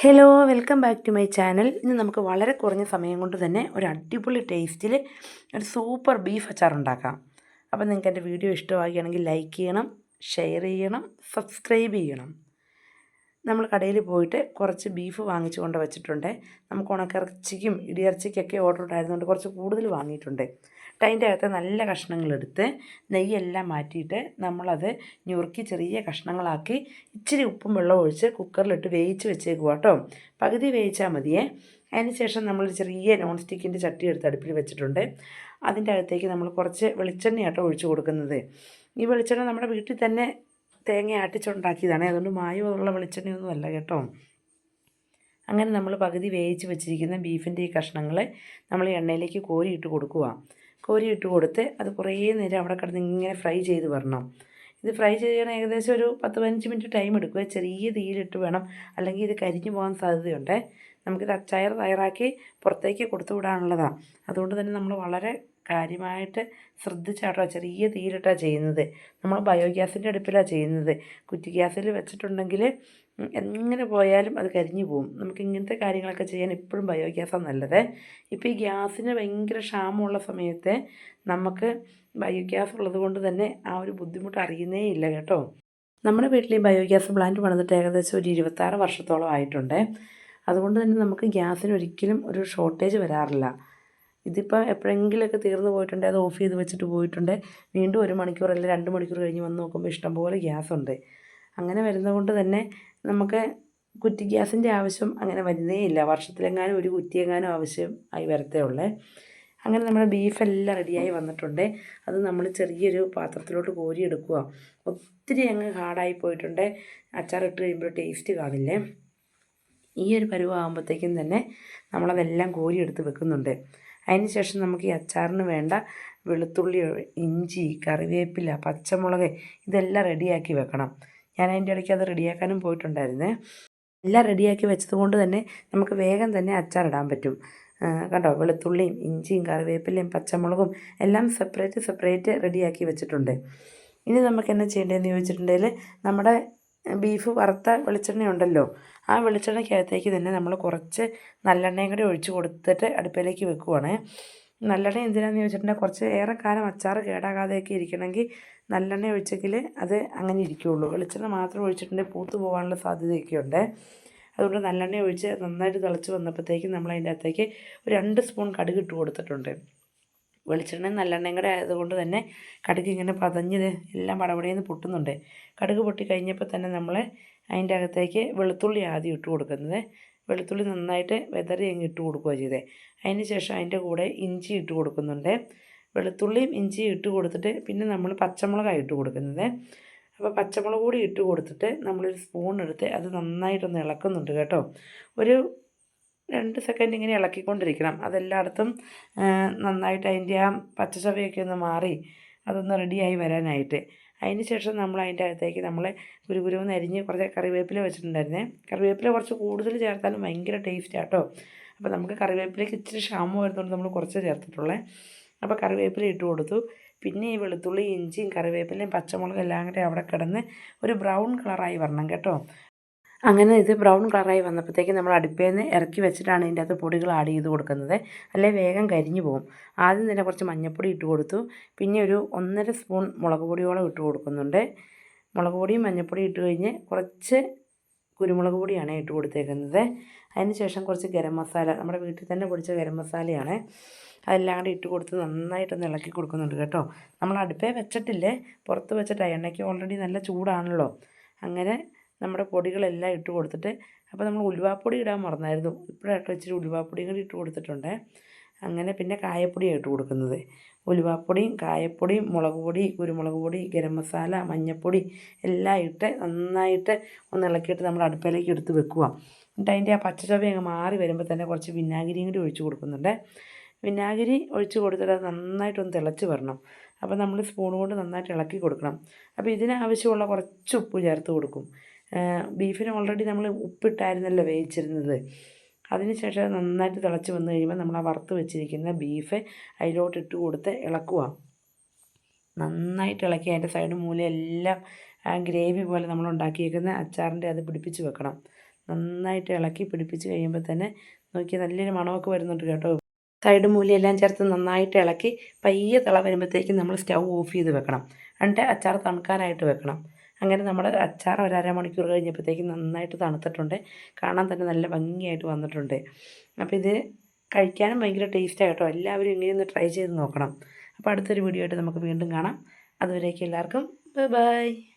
Hello welcome back to my channel. ഇന്ന് നമുക്ക് വളരെ കുറഞ്ഞ സമയം കൊണ്ട് തന്നെ ഒരു അടിപൊളി ടേസ്റ്റിൽ ഒരു സൂപ്പർ ബീഫ് അച്ചാർ ഉണ്ടാക്കാം. അപ്പോൾ നിങ്ങൾക്ക് എൻ്റെ വീഡിയോ ഇഷ്ടമാവുകയാണെങ്കിൽ ലൈക്ക് ചെയ്യണം, ഷെയർ ചെയ്യണം, സബ്സ്ക്രൈബ് ചെയ്യണം. നമ്മൾ കടയിൽ പോയിട്ട് കുറച്ച് ബീഫ് വാങ്ങിച്ചു കൊണ്ട് വെച്ചിട്ടുണ്ട്. നമുക്ക് ഉണക്കിറച്ചിക്കും ഇടിയിറച്ചിക്കൊക്കെ ഓർഡർ ഉണ്ടായിരുന്നുകൊണ്ട് കുറച്ച് കൂടുതൽ വാങ്ങിയിട്ടുണ്ട്. അതിൻ്റെ അകത്ത് നല്ല കഷ്ണങ്ങളെടുത്ത് നെയ്യെല്ലാം മാറ്റിയിട്ട് നമ്മളത് ഞുറുക്കി ചെറിയ കഷ്ണങ്ങളാക്കി ഇച്ചിരി ഉപ്പും വെള്ളം ഒഴിച്ച് കുക്കറിലിട്ട് വേവിച്ച് വെച്ചേക്കുക കേട്ടോ. പകുതി വേവിച്ചാൽ മതിയേ. അതിന് ശേഷം നമ്മൾ ചെറിയ നോൺ സ്റ്റിക്കിൻ്റെ ചട്ടി എടുത്ത് അടുപ്പിൽ വെച്ചിട്ടുണ്ട്. അതിൻ്റെ അകത്തേക്ക് നമ്മൾ കുറച്ച് വെളിച്ചെണ്ണയാട്ടോ ഒഴിച്ച് കൊടുക്കുന്നത്. ഈ വെളിച്ചെണ്ണ നമ്മുടെ വീട്ടിൽ തന്നെ തേങ്ങ ആട്ടിച്ചുണ്ടാക്കിയതാണ്, അതുകൊണ്ട് മായമുള്ള വെളിച്ചെണ്ണയൊന്നും അല്ല കേട്ടോ. അങ്ങനെ നമ്മൾ പകുതി വേവിച്ച് വെച്ചിരിക്കുന്ന ബീഫിൻ്റെ ഈ കഷ്ണങ്ങൾ നമ്മൾ എണ്ണയിലേക്ക് കോരിയിട്ട് കൊടുക്കുക. കോരിയിട്ട് കൊടുത്ത് അത് കുറേ നേരം അവിടെ കിടന്ന് ഇങ്ങനെ ഫ്രൈ ചെയ്ത് വരണം. ഇത് ഫ്രൈ ചെയ്യാൻ ഏകദേശം ഒരു 10-15 മിനിറ്റ് ടൈം എടുക്കുക. ചെറിയ തീയിലിട്ട് വേണം, അല്ലെങ്കിൽ ഇത് കരിഞ്ഞു പോകാൻ സാധ്യതയുണ്ട്. നമുക്കിത് അച്ചാർ തയ്യാറാക്കി പുറത്തേക്ക് കൊടുത്തു വിടാനുള്ളതാണ്. അതുകൊണ്ട് തന്നെ നമ്മൾ വളരെ കാര്യമായിട്ട് ശ്രദ്ധിച്ചാട്ടോ ചെറിയ തീയിലിട്ടാണ് ചെയ്യുന്നത്. നമ്മൾ ബയോഗ്യാസിൻ്റെ അടുപ്പിലാണ് ചെയ്യുന്നത്. കുറ്റി ഗ്യാസിൽ വെച്ചിട്ടുണ്ടെങ്കിൽ എങ്ങനെ പോയാലും അത് കരിഞ്ഞു പോകും. നമുക്ക് ഇങ്ങനത്തെ കാര്യങ്ങളൊക്കെ ചെയ്യാൻ എപ്പോഴും ബയോഗ്യാസാണ് നല്ലത്. ഇപ്പോൾ ഈ ഗ്യാസിന് ഭയങ്കര ക്ഷാമമുള്ള സമയത്ത് നമുക്ക് ബയോഗ്യാസ് ഉള്ളത് കൊണ്ട് തന്നെ ആ ഒരു ബുദ്ധിമുട്ട് അറിയുന്നേ ഇല്ല കേട്ടോ. നമ്മുടെ വീട്ടിൽ ഈ ബയോഗ്യാസ് പ്ലാന്റ് പണിതിട്ട് ഏകദേശം ഒരു 26 വർഷത്തോളം ആയിട്ടുണ്ട്. അതുകൊണ്ട് തന്നെ നമുക്ക് ഗ്യാസിന് ഒരിക്കലും ഒരു ഷോർട്ടേജ് വരാറില്ല. ഇതിപ്പോൾ എപ്പോഴെങ്കിലുമൊക്കെ തീർന്നു പോയിട്ടുണ്ട്, അത് ഓഫ് ചെയ്ത് വെച്ചിട്ട് പോയിട്ടുണ്ട്. വീണ്ടും 1 മണിക്കൂർ അല്ലെങ്കിൽ 2 മണിക്കൂർ കഴിഞ്ഞ് വന്ന് നോക്കുമ്പോൾ ഇഷ്ടംപോലെ ഗ്യാസുണ്ട്. അങ്ങനെ വരുന്നതുകൊണ്ട് തന്നെ നമുക്ക് കുറ്റി ഗ്യാസിൻ്റെ ആവശ്യം അങ്ങനെ വരുന്നേ ഇല്ല. വർഷത്തിലെങ്ങാനും ഒരു കുറ്റിയെങ്ങാനും ആവശ്യം ആയി വരത്തേ ഉള്ളേ. അങ്ങനെ നമ്മുടെ ബീഫെല്ലാം റെഡിയായി വന്നിട്ടുണ്ട്. അത് നമ്മൾ ചെറിയൊരു പാത്രത്തിലോട്ട് കോരിയെടുക്കുക. ഒത്തിരി അങ്ങ് ഹാർഡായി പോയിട്ടുണ്ട്. അച്ചാർ ഇട്ട് കഴിയുമ്പോൾ ടേസ്റ്റ് കാണില്ലേ. ഈ ഒരു പരുവാകുമ്പോഴത്തേക്കും തന്നെ നമ്മളതെല്ലാം കോരിയെടുത്ത് വെക്കുന്നുണ്ട്. അതിന് ശേഷം നമുക്ക് ഈ അച്ചാറിന് വേണ്ട വെളുത്തുള്ളി, ഇഞ്ചി, കറിവേപ്പില, പച്ചമുളക് ഇതെല്ലാം റെഡിയാക്കി വെക്കണം. ഞാൻ അതിൻ്റെ ഇടയ്ക്ക് അത് റെഡിയാക്കാനും പോയിട്ടുണ്ടായിരുന്നേ. എല്ലാം റെഡിയാക്കി വെച്ചത് കൊണ്ട് തന്നെ നമുക്ക് വേഗം തന്നെ അച്ചാറിടാൻ പറ്റും. കണ്ടോ, വെളുത്തുള്ളിയും ഇഞ്ചിയും കറിവേപ്പിലയും പച്ചമുളകും എല്ലാം സെപ്പറേറ്റ് റെഡിയാക്കി വെച്ചിട്ടുണ്ട്. ഇനി നമുക്ക് എന്നാ ചെയ്യേണ്ടതെന്ന് ചോദിച്ചിട്ടുണ്ടെങ്കിൽ നമ്മുടെ ബീഫ് വറുത്ത വെളിച്ചെണ്ണ ഉണ്ടല്ലോ, ആ വെളിച്ചെണ്ണയ്ക്കകത്തേക്ക് തന്നെ നമ്മൾ കുറച്ച് നല്ലെണ്ണയും കൂടി ഒഴിച്ച് കൊടുത്തിട്ട് അടുപ്പിലേക്ക് വെക്കുവാണ്. നല്ലെണ്ണ എന്തിനാണെന്ന് ചോദിച്ചിട്ടുണ്ടെങ്കിൽ കുറച്ച് ഏറെക്കാലം അച്ചാർ കേടാകാതെയൊക്കെ ഇരിക്കണമെങ്കിൽ നല്ലെണ്ണ ഒഴിച്ചെങ്കിൽ അത് അങ്ങനെ ഇരിക്കുകയുള്ളൂ. വെളിച്ചെണ്ണ മാത്രം ഒഴിച്ചിട്ടുണ്ടെങ്കിൽ പൂത്ത് പോകാനുള്ള സാധ്യതയൊക്കെ ഉണ്ട്. അതുകൊണ്ട് നല്ലെണ്ണ ഒഴിച്ച് നന്നായിട്ട് തിളച്ച് വന്നപ്പോഴത്തേക്കും നമ്മൾ അതിൻ്റെ അകത്തേക്ക് ഒരു 2 സ്പൂൺ കടുക് ഇട്ട് കൊടുത്തിട്ടുണ്ട്. വെളിച്ചെണ്ണയും നല്ലെണ്ണയും കൂടെ ആയതുകൊണ്ട് തന്നെ കടുക് ഇങ്ങനെ പതഞ്ഞ് എല്ലാം പടപടയെന്ന് പൊട്ടുന്നുണ്ട്. കടുക് പൊട്ടി കഴിഞ്ഞപ്പോൾ തന്നെ നമ്മൾ അതിൻ്റെ അകത്തേക്ക് വെളുത്തുള്ളി ആദ്യം ഇട്ട് കൊടുക്കുന്നത്. വെളുത്തുള്ളി നന്നായിട്ട് വെതറി അങ്ങ് ഇട്ട് കൊടുക്കുക ചെയ്തേ. അതിന് ശേഷം അതിൻ്റെ കൂടെ ഇഞ്ചി ഇട്ട് കൊടുക്കുന്നുണ്ട്. വെളുത്തുള്ളിയും ഇഞ്ചിയും ഇട്ട് കൊടുത്തിട്ട് പിന്നെ നമ്മൾ പച്ചമുളകാണ് ഇട്ട് കൊടുക്കുന്നത്. അപ്പോൾ പച്ചമുളക് കൂടി ഇട്ട് കൊടുത്തിട്ട് നമ്മളൊരു സ്പൂൺ എടുത്ത് അത് നന്നായിട്ടൊന്ന് ഇളക്കുന്നുണ്ട് കേട്ടോ. ഒരു 2 സെക്കൻഡ് ഇങ്ങനെ ഇളക്കിക്കൊണ്ടിരിക്കണം. അതെല്ലായിടത്തും നന്നായിട്ട് അതിൻ്റെ ആ പച്ചച്ചവയൊക്കെ ഒന്ന് മാറി അതൊന്ന് റെഡിയായി വരാനായിട്ട്. അതിന് ശേഷം നമ്മൾ അതിൻ്റെ അകത്തേക്ക് നമ്മൾ കുരുകുരുവെന്ന് അരിഞ്ഞ് കുറച്ച് കറിവേപ്പില വെച്ചിട്ടുണ്ടായിരുന്നേ. കറിവേപ്പില കുറച്ച് കൂടുതൽ ചേർത്താലും ഭയങ്കര ടേസ്റ്റ് ആട്ടോ. അപ്പോൾ നമുക്ക് കറിവേപ്പിലയ്ക്ക് ഇച്ചിരി ക്ഷാമം വരുന്നതുകൊണ്ട് നമ്മൾ കുറച്ച് ചേർത്തിട്ടുള്ളേ. അപ്പോൾ കറിവേപ്പില ഇട്ട് കൊടുത്തു. പിന്നെ ഈ വെളുത്തുള്ളി, ഇഞ്ചിയും കറിവേപ്പിലയും പച്ചമുളകും എല്ലാം കൂടെ അവിടെ കിടന്ന് ഒരു ബ്രൗൺ കളറായി വരണം കേട്ടോ. അങ്ങനെ ഇത് ബ്രൗൺ കളറായി വന്നപ്പോഴത്തേക്ക് നമ്മൾ അടുപ്പിൽ നിന്ന് ഇറക്കി വെച്ചിട്ടാണ് ഇതിൻ്റെ അകത്ത് പൊടികൾ ആഡ് ചെയ്ത് കൊടുക്കുന്നത്. അല്ലെങ്കിൽ വേഗം കരിഞ്ഞു പോകും. ആദ്യം തന്നെ കുറച്ച് മഞ്ഞൾപ്പൊടി ഇട്ട് കൊടുത്തു. പിന്നെ ഒരു 1.5 സ്പൂൺ മുളക് പൊടിയോളം ഇട്ട് കൊടുക്കുന്നുണ്ട്. മുളക് പൊടിയും മഞ്ഞൾപ്പൊടിയും ഇട്ട് കഴിഞ്ഞ് കുറച്ച് കുരുമുളക് പൊടിയാണ് ഇട്ട് കൊടുത്തേക്കുന്നത്. അതിന് ശേഷം കുറച്ച് ഗരം മസാല, നമ്മുടെ വീട്ടിൽ തന്നെ പൊടിച്ച ഗരം മസാലയാണ്, അതെല്ലാം കൂടി ഇട്ട് കൊടുത്ത് നന്നായിട്ടൊന്ന് ഇളക്കി കൊടുക്കുന്നുണ്ട് കേട്ടോ. നമ്മൾ അടുപ്പേ വെച്ചിട്ടില്ലേ, പുറത്ത് വെച്ചിട്ട് എണ്ണയ്ക്ക് ഓൾറെഡി നല്ല ചൂടാണല്ലോ. അങ്ങനെ നമ്മുടെ പൊടികളെല്ലാം ഇട്ട് കൊടുത്തിട്ട്, അപ്പോൾ നമ്മൾ ഉലുവാപ്പൊടി ഇടാൻ മറന്നായിരുന്നു. ഇപ്പോഴായിട്ട് ഇച്ചിരി ഉലുവാപ്പൊടിയും കൂടി ഇട്ട് കൊടുത്തിട്ടുണ്ട്. അങ്ങനെ പിന്നെ കായപ്പൊടിയാണ് ഇട്ട് കൊടുക്കുന്നത്. ഉലുവാപ്പൊടിയും കായപ്പൊടിയും മുളക് പൊടി, കുരുമുളക് പൊടി, ഗരം മസാല, മഞ്ഞൾപ്പൊടി എല്ലാം ഇട്ട് നന്നായിട്ട് ഒന്ന് ഇളക്കിയിട്ട് നമ്മൾ അടുപ്പിലേക്ക് എടുത്ത് വെക്കുക. എന്നിട്ട് അതിൻ്റെ ആ പച്ചച്ചവ അങ്ങ് മാറി വരുമ്പോൾ തന്നെ കുറച്ച് വിനാഗിരിയും കൂടി ഒഴിച്ച് കൊടുക്കുന്നുണ്ട്. വിനാഗിരി ഒഴിച്ച് കൊടുത്തിട്ട് അത് നന്നായിട്ടൊന്ന് തിളച്ച് വരണം. അപ്പോൾ നമ്മൾ സ്പൂൺ കൊണ്ട് നന്നായിട്ട് ഇളക്കി കൊടുക്കണം. അപ്പോൾ ഇതിനാവശ്യമുള്ള കുറച്ച് ഉപ്പ് ചേർത്ത് കൊടുക്കും. ബീഫിന് ഓൾറെഡി നമ്മൾ ഉപ്പിട്ടായിരുന്നല്ലോ വേവിച്ചിരുന്നത്. അതിന് ശേഷം നന്നായിട്ട് തിളച്ച് വന്നു കഴിയുമ്പോൾ നമ്മൾ ആ വറുത്ത് വെച്ചിരിക്കുന്ന ബീഫ് അതിലോട്ട് ഇട്ട് കൊടുത്ത് ഇളക്കുക. നന്നായിട്ട് ഇളക്കി അതിൻ്റെ സൈഡ് മൂലയെല്ലാം ആ ഗ്രേവി പോലെ നമ്മൾ ഉണ്ടാക്കിയേക്കുന്ന അച്ചാറിൻ്റെ അത് പിടിപ്പിച്ച് വെക്കണം. നന്നായിട്ട് ഇളക്കി പിടിപ്പിച്ച് കഴിയുമ്പോൾ തന്നെ നോക്കി നല്ലൊരു മണമൊക്കെ വരുന്നുണ്ട് കേട്ടോ. സൈഡ് മൂലയെല്ലാം ചേർത്ത് നന്നായിട്ട് ഇളക്കി പയ്യെ തിള വരുമ്പോഴത്തേക്കും നമ്മൾ സ്റ്റൗ ഓഫ് ചെയ്ത് വെക്കണം. എന്നിട്ട് അച്ചാർ തണുക്കാനായിട്ട് വെക്കണം. അങ്ങനെ നമ്മുടെ അച്ചാർ ഒരു അരമണിക്കൂർ കഴിഞ്ഞപ്പോഴത്തേക്കും നന്നായിട്ട് തണുത്തിട്ടുണ്ട്. കാണാൻ തന്നെ നല്ല ഭംഗിയായിട്ട് വന്നിട്ടുണ്ട്. അപ്പോൾ ഇത് കഴിക്കാനും ഭയങ്കര ടേസ്റ്റാണ് കേട്ടോ. എല്ലാവരും ഇങ്ങനെയൊന്ന് ട്രൈ ചെയ്ത് നോക്കണം. അപ്പോൾ അടുത്തൊരു വീഡിയോ ആയിട്ട് നമുക്ക് വീണ്ടും കാണാം. അതുവരേക്കും എല്ലാവർക്കും ബൈ.